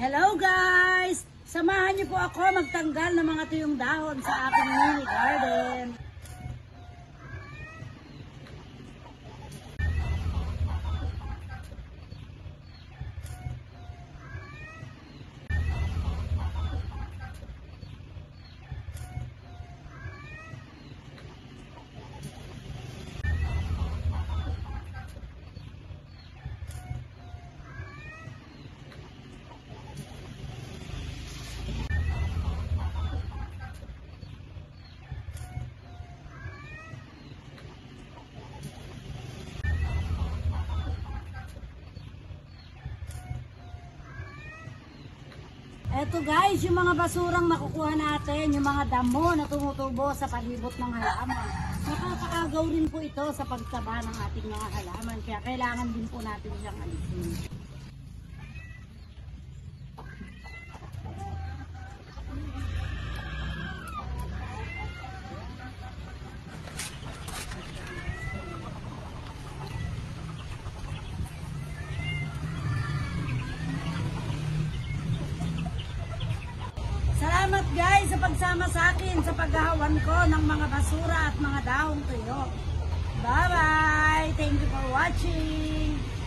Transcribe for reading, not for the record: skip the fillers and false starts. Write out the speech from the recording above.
Hello guys! Samahan niyo po ako magtanggal ng mga tuyong dahon sa aking mini garden. Eto guys, yung mga basurang nakukuha natin, yung mga damo na tumutubo sa palibot ng halaman. Nakakaagaw rin po ito sa pagtaba ng ating mga halaman, kaya kailangan din po natin siyang alisin. Salamat guys sa pagsama sa akin sa paghahawan ko ng mga basura at mga dahong tuyo. Bye bye! Thank you for watching!